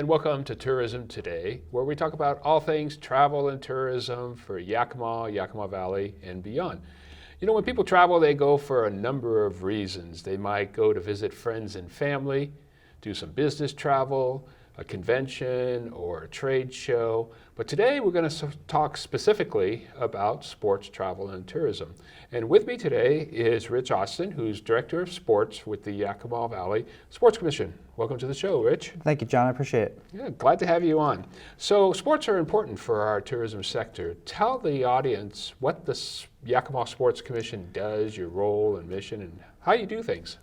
and welcome to Tourism Today, where we talk about all things travel and tourism for Yakima, Yakima Valley, and beyond. You know, when people travel, they go for a number of reasons. They might go to visit friends and family, do some business travel, a convention or a trade show. But today we're going to talk specifically about sports travel and tourism. And with me today is Rich Austin, who's Director of Sports with the Yakima Valley Sports Commission. Welcome to the show, Rich. Thank you, John. I appreciate it. Yeah, glad to have you on. So sports are important for our tourism sector. Tell the audience what the Yakima Sports Commission does, your role and mission, and how you do things.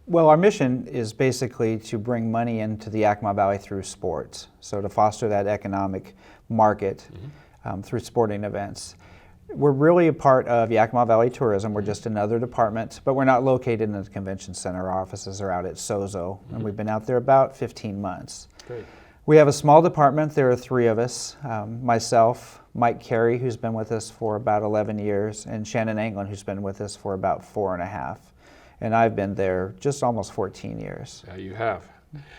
Well, our mission is basically to bring money into the Yakima Valley through sports, so to foster that economic market through sporting events. We're really a part of Yakima Valley Tourism. We're just another department, but we're not located in the convention center. Our offices are out at Sozo, and we've been out there about 15 months. Great. We have a small department. There are three of us, myself, Mike Carey, who's been with us for about 11 years, and Shannon Anglin, who's been with us for about 4.5. And I've been there just almost 14 years. Yeah, you have.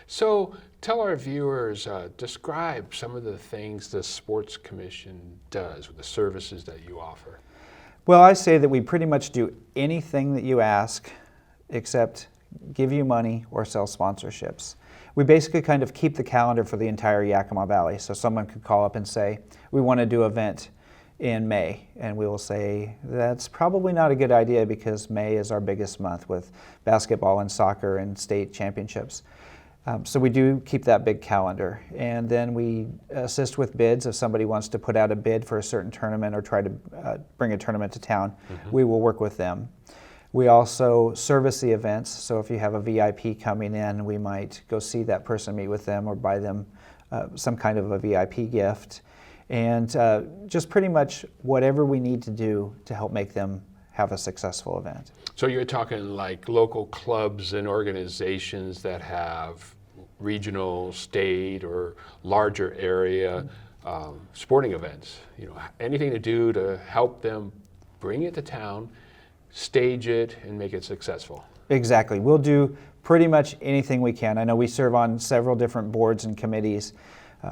So tell our viewers, describe some of the things the Sports Commission does, with the services that you offer. Well, I say that we pretty much do anything that you ask except give you money or sell sponsorships. We basically kind of keep the calendar for the entire Yakima Valley. So someone could call up and say, we want to do an event in May, and we will say that's probably not a good idea because May is our biggest month with basketball and soccer and state championships. So we do keep that big calendar, and then we assist with bids. If somebody wants to put out a bid for a certain tournament or try to bring a tournament to town, we will work with them. We also service the events, so if you have a VIP coming in, we might go see that person, meet with them, or buy them some kind of a VIP gift. And just pretty much whatever we need to do to help make them have a successful event. So you're talking like local clubs and organizations that have regional, state, or larger area sporting events. You know, anything to do to help them bring it to town, stage it, and make it successful. Exactly. We'll do pretty much anything we can. I know we serve on several different boards and committees,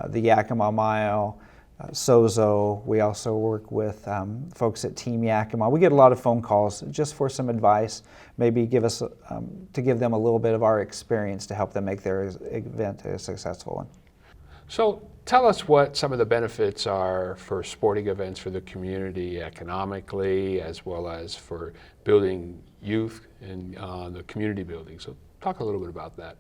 the Yakima Mile, Sozo. We also work with folks at Team Yakima. We get a lot of phone calls just for some advice, maybe give us to give them a little bit of our experience to help them make their event a successful one. So tell us what some of the benefits are for sporting events for the community economically, as well as for building youth and the community building. So talk a little bit about that.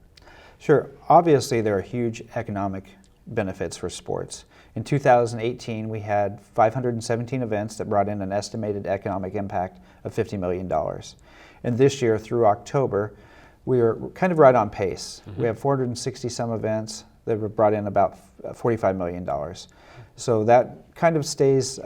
Sure. Obviously, there are huge economic benefits for sports. In 2018, we had 517 events that brought in an estimated economic impact of $50 million. And this year, through October, we are kind of right on pace. We have 460 some events that have brought in about $45 million. So that kind of stays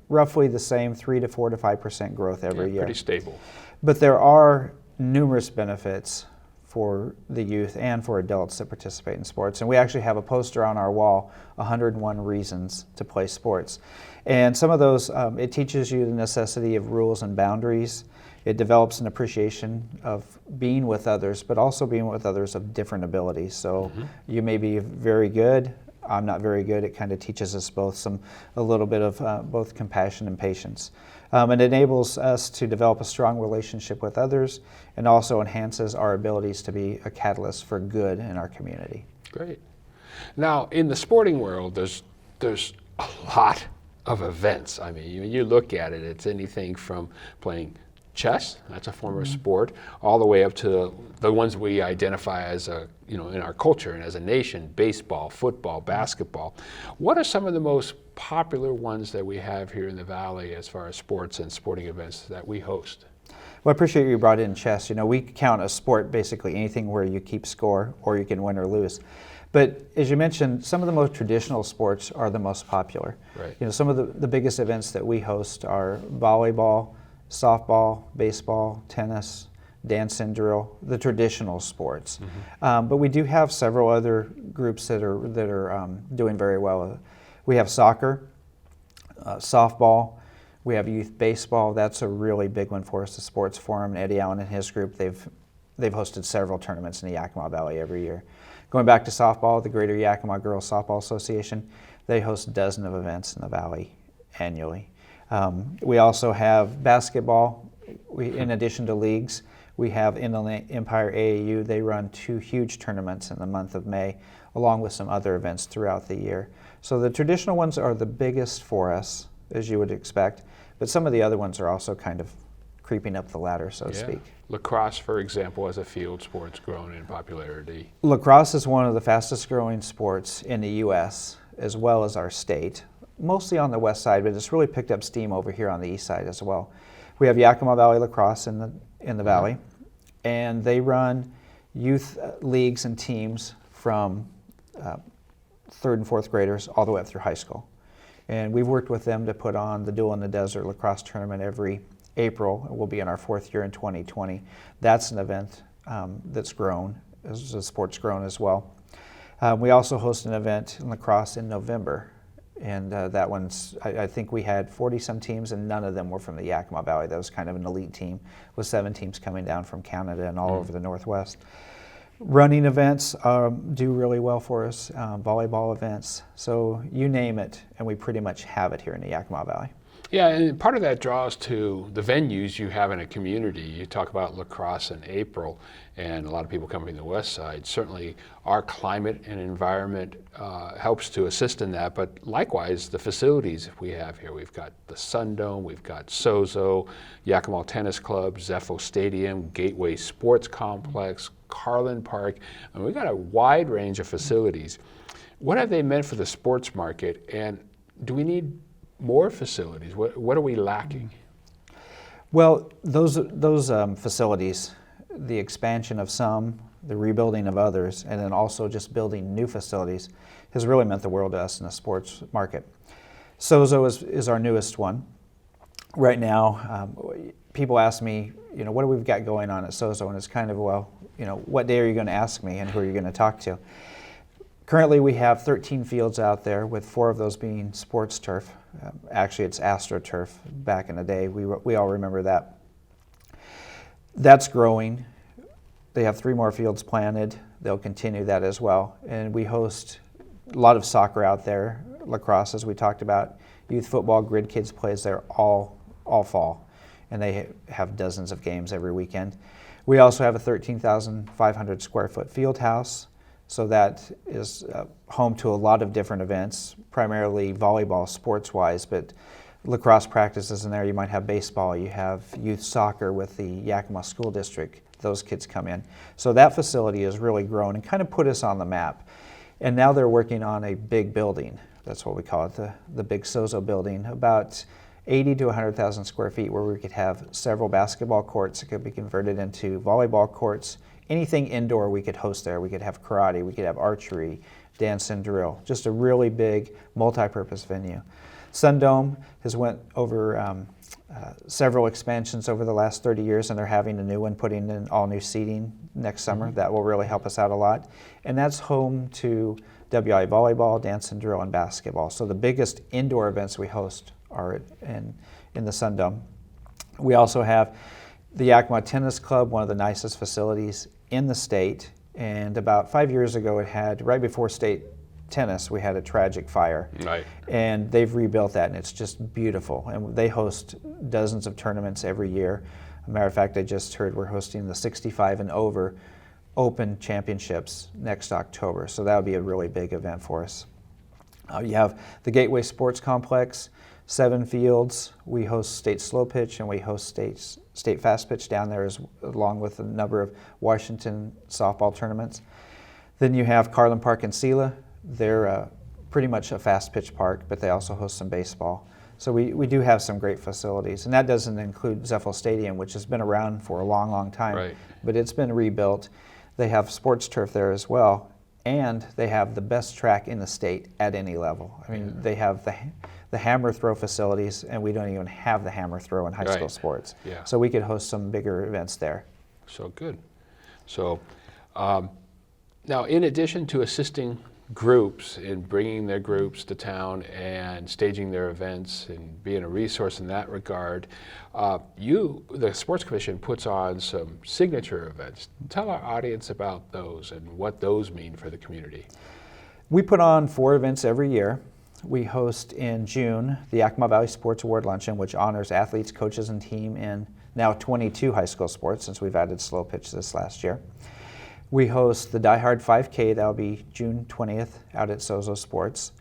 roughly the same, 3 to 4 to 5% growth every year. Pretty stable. But there are numerous benefits for the youth and for adults that participate in sports. And we actually have a poster on our wall, 101 reasons to play sports. And some of those, it teaches you the necessity of rules and boundaries. It develops an appreciation of being with others, but also being with others of different abilities. So you may be very good, I'm not very good. It kind of teaches us both a little bit of both compassion and patience. It enables us to develop a strong relationship with others and also enhances our abilities to be a catalyst for good in our community. Great. Now, in the sporting world, there's a lot of events. I mean, you look at it, it's anything from playing chess, that's a form of sport, all the way up to the ones we identify as in our culture and as a nation, baseball, football, basketball. What are some of the most popular ones that we have here in the Valley as far as sports and sporting events that we host? Well, I appreciate you brought in chess. You know, we count a sport basically anything where you keep score or you can win or lose. But as you mentioned, some of the most traditional sports are the most popular. Right. You know, some of the biggest events that we host are volleyball, softball, baseball, tennis, dance and drill, the traditional sports. But we do have several other groups that are doing very well. We have soccer, softball, we have youth baseball. That's a really big one for us. The Sports Forum, and Eddie Allen and his group, they've hosted several tournaments in the Yakima Valley every year. Going back to softball, the Greater Yakima Girls Softball Association, they host a dozen of events in the Valley annually. We also have basketball. In addition to leagues, we have Inland Empire AAU. They run 2 huge tournaments in the month of May, along with some other events throughout the year. So the traditional ones are the biggest for us, as you would expect, but some of the other ones are also kind of creeping up the ladder, so to speak. Lacrosse, for example, as a field sport's grown in popularity. Lacrosse is one of the fastest growing sports in the U.S. as well as our state, mostly on the west side, but it's really picked up steam over here on the east side as well. We have Yakima Valley Lacrosse in the valley, and they run youth leagues and teams from 3rd and 4th graders all the way up through high school. And we've worked with them to put on the Duel in the Desert lacrosse tournament every April. We'll be in our 4th year in 2020. That's an event that's grown, as the sport's grown as well. We also host an event in lacrosse in November, and that one's, I think we had 40-some teams, and none of them were from the Yakima Valley. That was kind of an elite team, with 7 teams coming down from Canada and all over the Northwest. Running events do really well for us, volleyball events, so you name it, and we pretty much have it here in the Yakima Valley. Yeah, and part of that draws to the venues you have in a community. You talk about lacrosse in April, and a lot of people coming from the west side. Certainly our climate and environment helps to assist in that, but likewise the facilities we have here. We've got the Sun Dome, we've got Sozo, Yakima Tennis Club, Zeffo Stadium, Gateway Sports Complex, Carlin Park, and we've got a wide range of facilities. What have they meant for the sports market, and do we need more facilities? What are we lacking? Well, those facilities, the expansion of some, the rebuilding of others, and then also just building new facilities has really meant the world to us in the sports market. Sozo is our newest one. Right now, people ask me, what do we got going on at Sozo? And it's kind of, what day are you going to ask me and who are you going to talk to? Currently, we have 13 fields out there, with 4 of those being sports turf. Actually, it's AstroTurf back in the day. We all remember that. That's growing. They have 3 more fields planted. They'll continue that as well. And we host a lot of soccer out there, lacrosse, as we talked about. Youth football, Grid Kids plays there all fall, and they have dozens of games every weekend. We also have a 13,500 square foot field house. So that is home to a lot of different events, primarily volleyball sports-wise, but lacrosse practices in there. You might have baseball, you have youth soccer with the Yakima School District. Those kids come in. So that facility has really grown and kind of put us on the map. And now they're working on a big building. That's what we call it, the big Sozo building, about 80 to 100,000 square feet, where we could have several basketball courts that could be converted into volleyball courts. Anything indoor we could host there. We could have karate, we could have archery, dance and drill. Just a really big multi-purpose venue. Sun Dome has went over several expansions over the last 30 years, and they're having a new one, putting in all new seating next summer. That will really help us out a lot. And that's home to WI volleyball, dance and drill, and basketball. So the biggest indoor events we host are in the Sun Dome. We also have the Yakima Tennis Club, one of the nicest facilities in the state, and about 5 years ago right before state tennis, we had a tragic fire. Right. And they've rebuilt that, and it's just beautiful. And they host dozens of tournaments every year. As a matter of fact, I just heard we're hosting the 65 and over Open Championships next October, so that would be a really big event for us. You have the Gateway Sports Complex, 7 fields. We host state slow pitch, and we host state fast pitch down there, along with a number of Washington softball tournaments. Then you have Carlin Park and Sela. They're pretty much a fast pitch park, but they also host some baseball. So we do have some great facilities, and that doesn't include Zeffo Stadium, which has been around for a long, long time. Right. But it's been rebuilt. They have sports turf there as well, and they have the best track in the state at any level. I mean, they have the hammer throw facilities, and we don't even have the hammer throw in high school sports. Yeah. So we could host some bigger events there. So good. So now, in addition to assisting groups in bringing their groups to town and staging their events and being a resource in that regard. The Sports Commission, puts on some signature events. Tell our audience about those and what those mean for the community. We put on 4 events every year. We host in June the Yakima Valley Sports Award Luncheon, which honors athletes, coaches, and team in now 22 high school sports since we've added slow pitch this last year. We host the Die Hard 5K, that'll be June 20th out at Sozo Sports.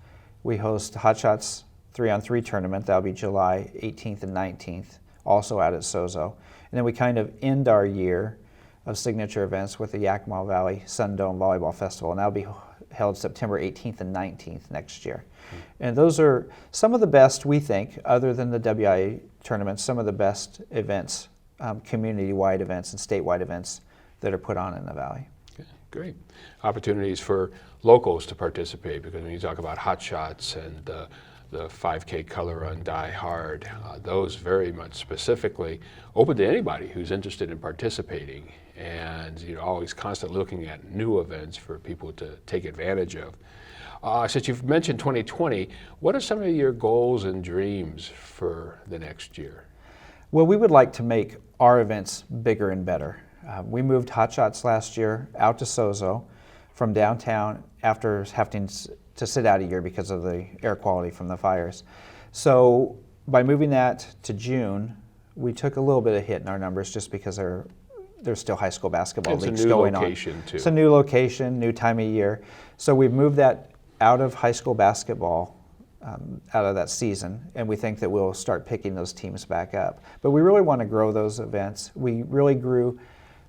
We host the Hot Shots 3-on-3 tournament, that'll be July 18th and 19th, also out at Sozo. And then we kind of end our year of signature events with the Yakima Valley Sun Dome Volleyball Festival, and that'll be held September 18th and 19th next year. And those are some of the best, we think, other than the WIA tournaments, some of the best events, community-wide events and statewide events that are put on in the Valley. Okay, great. Opportunities for locals to participate, because when you talk about Hot Shots and the 5K Color Run Die Hard, those very much specifically open to anybody who's interested in participating, and always constantly looking at new events for people to take advantage of. Since you've mentioned 2020, what are some of your goals and dreams for the next year? Well, we would like to make our events bigger and better. We moved Hot Shots last year out to Sozo from downtown after having to sit out a year because of the air quality from the fires. So by moving that to June, we took a little bit of hit in our numbers just because there's still high school basketball leagues going on. It's a new location too. It's a new location, new time of year. So we've moved that out of high school basketball, out of that season, and we think that we'll start picking those teams back up. But we really want to grow those events. We really grew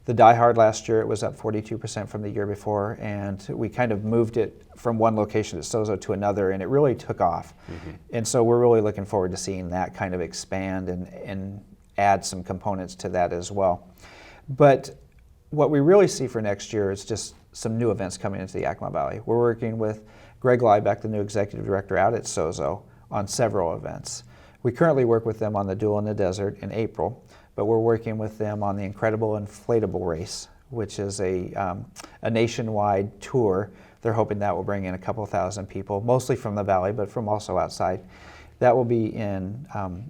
the Die Hard last year. It was up 42% from the year before, and we kind of moved it from one location at Sozo to another, and it really took off. Mm-hmm. And so we're really looking forward to seeing that kind of expand and add some components to that as well. But what we really see for next year is just some new events coming into the Yakima Valley. We're working with Greg Liebeck, the new executive director out at Sozo, on several events. We currently work with them on the Duel in the Desert in April, but we're working with them on the Incredible Inflatable Race, which is a nationwide tour. They're hoping that will bring in a couple thousand people, mostly from the Valley, but from also outside. That will be in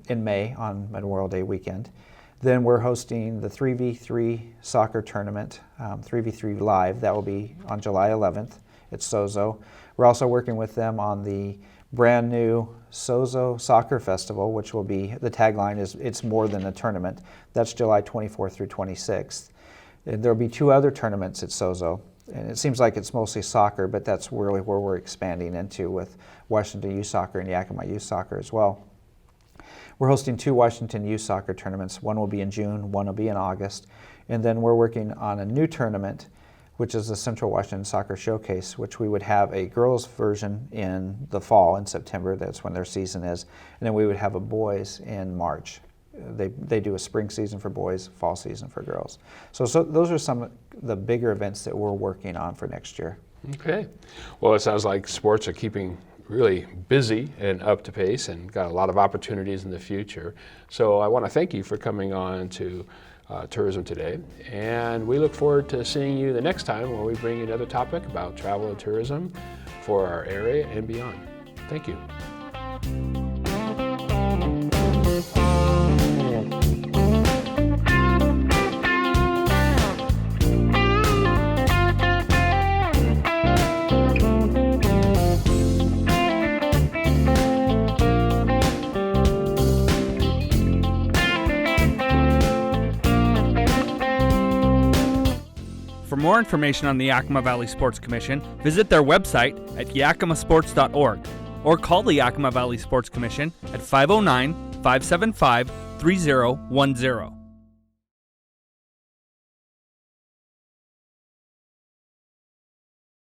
May on Memorial Day weekend. Then we're hosting the 3v3 soccer tournament, 3v3 Live. That will be on July 11th at Sozo. We're also working with them on the brand new Sozo Soccer Festival, which will be, the tagline is, "It's more than a tournament." That's July 24th through 26th. And there'll be 2 other tournaments at Sozo. And it seems like it's mostly soccer, but that's really where we're expanding into with Washington Youth Soccer and Yakima Youth Soccer as well. We're hosting 2 Washington Youth Soccer tournaments. One will be in June, one will be in August. And then we're working on a new tournament, which is the Central Washington Soccer Showcase, which we would have a girls version in the fall, in September. That's when their season is. And then we would have a boys in March. They do a spring season for boys, fall season for girls. So those are some of the bigger events that we're working on for next year. Okay. Well, it sounds like sports are keeping really busy and up to pace and got a lot of opportunities in the future. So I want to thank you for coming on to Tourism Today, and we look forward to seeing you the next time when we bring you another topic about travel and tourism for our area and beyond. Thank you. For more information on the Yakima Valley Sports Commission, visit their website at yakimasports.org or call the Yakima Valley Sports Commission at 509-575-3010.